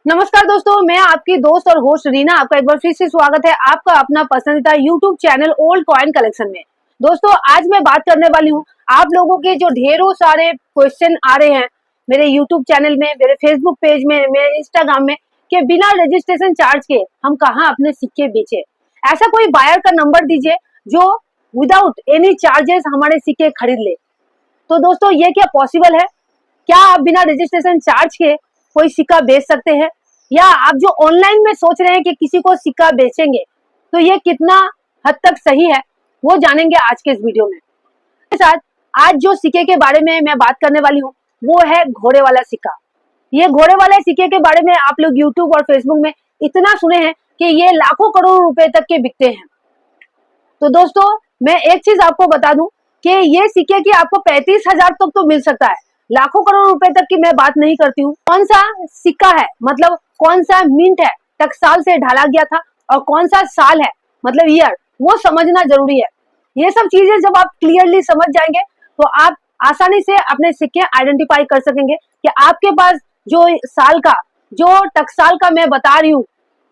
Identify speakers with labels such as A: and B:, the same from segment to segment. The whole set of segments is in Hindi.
A: नमस्कार दोस्तों, मैं आपकी दोस्त और होस्ट रीना। आपका एक बार फिर से स्वागत है आपका अपना पसंदीदा YouTube channel old coin collection में। दोस्तों, आज मैं बात करने वाली हूँ आप लोगों के जो ढेरों सारे क्वेश्चन आ रहे हैं मेरे यूट्यूब चैनल में, मेरे फेसबुक पेज में, मेरे इंस्टाग्राम में कि बिना रजिस्ट्रेशन चार्ज के हम कहाँ अपने सिक्के बेचे। ऐसा कोई बायर का नंबर दीजिए जो विदाउट एनी चार्जेस हमारे सिक्के खरीद ले। तो दोस्तों, ये क्या पॉसिबल है? क्या आप बिना रजिस्ट्रेशन चार्ज के कोई सिक्का बेच सकते हैं? या आप जो ऑनलाइन में सोच रहे हैं कि किसी को सिक्का बेचेंगे, तो ये कितना हद तक सही है, वो जानेंगे आज के इस वीडियो में। साथ आज जो सिक्के के बारे में मैं बात करने वाली हूँ वो है घोड़े वाला सिक्का। ये घोड़े वाले सिक्के के बारे में आप लोग यूट्यूब और फेसबुक में इतना सुने हैं कि ये लाखों करोड़ रुपए तक के बिकते हैं। तो दोस्तों, मैं एक चीज आपको बता दूं कि ये सिक्के की आपको 35,000 तक तो मिल सकता है। लाखों करोड़ रुपए तक की मैं बात नहीं करती हूँ। कौन सा सिक्का है, मतलब कौन सा मिंट है, टकसाल से ढाला गया था, और कौन सा साल है, मतलब ईयर, वो समझना जरूरी है। ये सब चीजें जब आप क्लियरली समझ जाएंगे तो आप आसानी से अपने सिक्के आइडेंटिफाई कर सकेंगे कि आपके पास जो साल का, जो टकसाल का मैं बता रही हूँ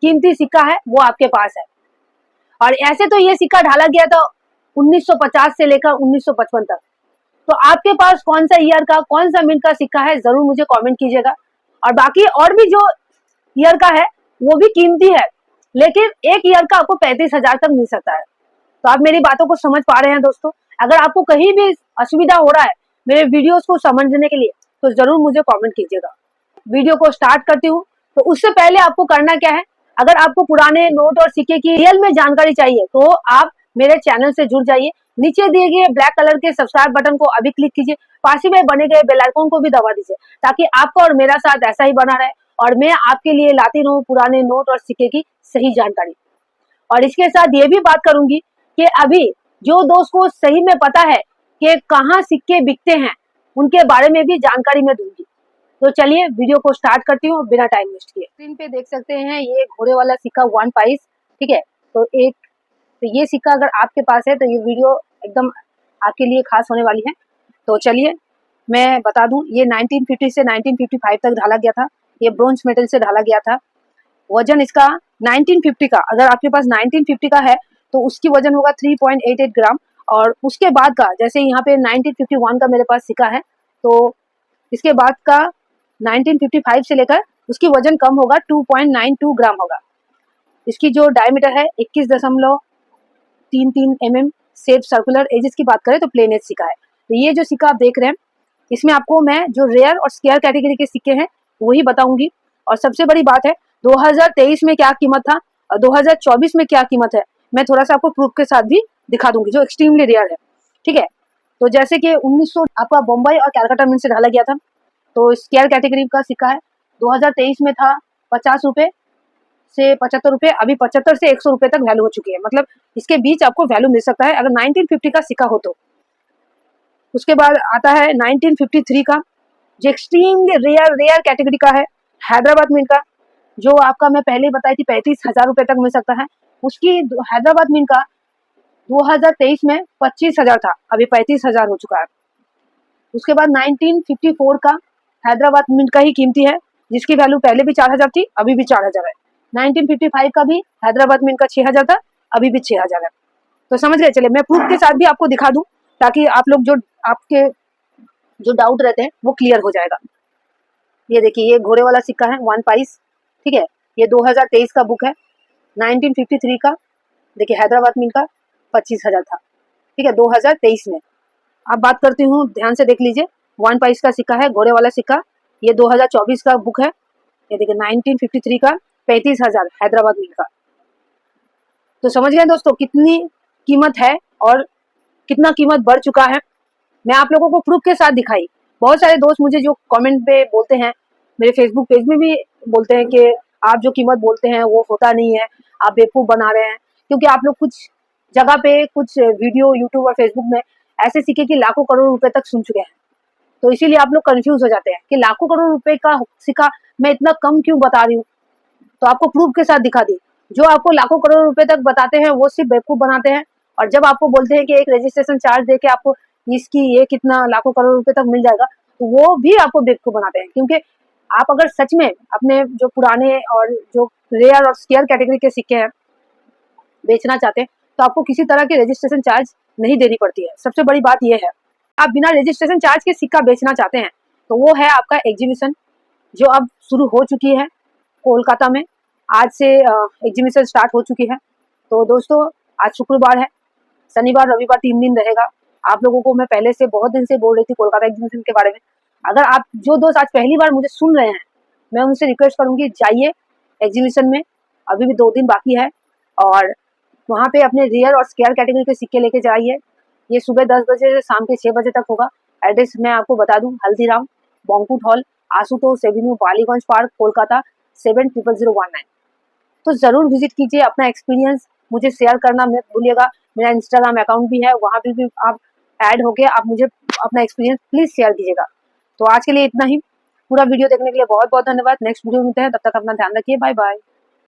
A: कीमती सिक्का है, वो आपके पास है। और ऐसे तो ये सिक्का ढाला गया था 1950 से लेकर 1955 तक। तो आपके पास कौन सा ईयर का, कौन सा मिनट का सिक्का है, जरूर मुझे कमेंट कीजिएगा। और बाकी और भी जो ईयर का है वो भी कीमती है, लेकिन एक ईयर का आपको 35,000 तक मिल सकता है। तो आप मेरी बातों को समझ पा रहे हैं दोस्तों। अगर आपको कहीं भी असुविधा हो रहा है मेरे वीडियोस को समझने के लिए, तो जरूर मुझे कमेंट कीजिएगा। वीडियो को स्टार्ट करती हूँ। तो उससे पहले आपको करना क्या है, अगर आपको पुराने नोट और सिक्के की रियल में जानकारी चाहिए तो आप मेरे चैनल से जुड़ जाइए। नीचे दिए गए ब्लैक कलर के सब्सक्राइब बटन को अभी क्लिक कीजिए, पास ही में बने गए बेल आइकन को भी दबा दीजिए, ताकि आपका और मेरा साथ ऐसा ही बना रहे और मैं आपके लिए लाती रहूं पुराने नोट और सिक्के की सही जानकारी। और इसके साथ ये भी बात करूंगी कि अभी जो दोस्त को सही में पता है कि कहाँ सिक्के बिकते हैं, उनके बारे में भी जानकारी मैं दूंगी। तो चलिए वीडियो को स्टार्ट करती हूँ बिना टाइम वेस्ट किए। स्क्रीन पे देख सकते हैं ये घोड़े वाला सिक्का 1 पाइस, ठीक है। तो ये सिक्का अगर आपके पास है तो ये वीडियो एकदम आपके लिए खास होने वाली है। तो चलिए मैं बता दूं, ये 1950 से 1955 तक ढाला गया था। ये ब्रोंज मेटल से ढाला गया था। वजन इसका 1950 का, अगर आपके पास 1950 का है तो उसकी वजन होगा 3.88 ग्राम। और उसके बाद का, जैसे यहाँ पे 1951 का मेरे पास सिक्का है, तो इसके बाद का 1955 से लेकर उसकी वजन कम होगा, 2.92 ग्राम होगा। इसकी जो डायमीटर है 21.33 mm, शेप सर्कुलर, एजेस की बात करें तो प्लेन एज सिक्का है। तो ये जो सिक्का आप देख रहे हैं, इसमें आपको मैं जो रेयर और स्केयर कैटेगरी के सिक्के हैं वही बताऊंगी। और सबसे बड़ी बात है 2023 में क्या कीमत था और 2024 में क्या कीमत है, मैं थोड़ा सा आपको प्रूफ के साथ भी दिखा दूंगी, जो एक्सट्रीमली रेयर है, ठीक है। तो जैसे कि 1900 आपका बम्बई और कैलकाटा मिंट से ढाला गया था, तो स्केयर कैटेगरी का सिक्का है। 2023 में था 50 रुपए से 75 रुपए, अभी 75 से 100 रुपए तक वैल्यू हो चुकी है। मतलब इसके बीच आपको वैल्यू मिल सकता है अगर 1950 का सिक्का हो तो। उसके बाद आता है 1953 का, जो एक्सट्रीमली रेयर कैटेगरी का है, हैदराबाद मिंट का, जो आपका मैं पहले ही बताई थी 35,000 रुपए तक मिल सकता है। उसकी हैदराबाद मिंट का 2023 में 25,000 था, अभी 35,000 हो चुका है। उसके बाद 1954 का हैदराबाद मिंट का ही कीमती है, जिसकी वैल्यू पहले भी 4,000 थी, अभी भी 4,000 है। 1955 का भी हैदराबाद मिंट का 6,000 था, अभी भी 6,000 है। तो समझ गए। चलिए मैं प्रूफ के साथ भी आपको दिखा दूं, ताकि आप लोग जो आपके जो डाउट रहते हैं वो क्लियर हो जाएगा। ये देखिए, ये घोड़े वाला सिक्का है 1 पाइस, ठीक है। ये 2023 का बुक है। 1953 का देखिए हैदराबाद मिंट का 25,000 था, ठीक है, 2023 में। अब बात करती हूँ, ध्यान से देख लीजिए, 1 पाइस का सिक्का है, घोड़े वाला सिक्का, ये 2024 का बुक है। ये देखिए 1953 का 35,000 हैदराबाद मिंट का। तो समझ गए दोस्तों कितनी कीमत है और कितना कीमत बढ़ चुका है। मैं आप लोगों को प्रूफ के साथ दिखाई। बहुत सारे दोस्त मुझे जो कमेंट पे बोलते हैं, मेरे फेसबुक पेज में भी बोलते हैं कि आप जो कीमत बोलते हैं वो होता नहीं है, आप बेवकूफ़ बना रहे हैं। क्योंकि आप लोग कुछ जगह पे कुछ वीडियो यूट्यूब और फेसबुक में ऐसे सिक्के की लाखों करोड़ रुपए तक सुन चुके हैं, तो इसीलिए आप लोग कंफ्यूज हो जाते हैं कि लाखों करोड़ रुपए का सिक्का मैं इतना कम क्यों बता रही हूँ। तो आपको प्रूफ के साथ दिखा दी। जो आपको लाखों करोड़ रुपए तक बताते हैं वो सिर्फ बेवकूफ बनाते हैं। और जब आपको बोलते हैं कि एक रजिस्ट्रेशन चार्ज दे के आपको इसकी ये कितना लाखों करोड़ रुपए तक मिल जाएगा, तो वो भी आपको बेवकूफ बनाते हैं। क्योंकि आप अगर सच में अपने जो पुराने और जो रेयर और स्केयर कैटेगरी के सिक्के हैं बेचना चाहते हैं तो आपको किसी तरह की रजिस्ट्रेशन चार्ज नहीं देनी पड़ती है। सबसे बड़ी बात यह है, आप बिना रजिस्ट्रेशन चार्ज के सिक्का बेचना चाहते हैं तो वो है आपका एग्जीबिशन, जो अब शुरू हो चुकी है कोलकाता में। आज से एग्जीबिशन स्टार्ट हो चुकी है। तो दोस्तों आज शुक्रवार है, शनिवार रविवार 3 दिन रहेगा। आप लोगों को मैं पहले से बहुत दिन से बोल रही थी कोलकाता एग्जीबिशन के बारे में। अगर आप जो दोस्त आज पहली बार मुझे सुन रहे हैं, मैं उनसे रिक्वेस्ट करूंगी जाइए एग्जीबिशन में, अभी भी 2 दिन बाकी है और वहाँ पे अपने रेयर और स्केयर कैटेगरी के सिक्के लेके जाइए। ये सुबह 10 बजे से शाम के 6 बजे तक होगा। एड्रेस मैं आपको बता दूं, हल्दीराम, बॉन्कुट hall, Ashutosh avenue, Ballygunge park, Kolkata 700019। तो जरूर विजिट कीजिए, अपना एक्सपीरियंस मुझे शेयर करना मत भूलिएगा। मेरा इंस्टाग्राम अकाउंट भी है, वहाँ पे भी आप ऐड होके आप मुझे अपना एक्सपीरियंस प्लीज शेयर कीजिएगा। तो आज के लिए इतना ही। पूरा वीडियो देखने के लिए बहुत बहुत धन्यवाद। नेक्स्ट वीडियो मिलते हैं, तब तक अपना ध्यान रखिए। Bye bye.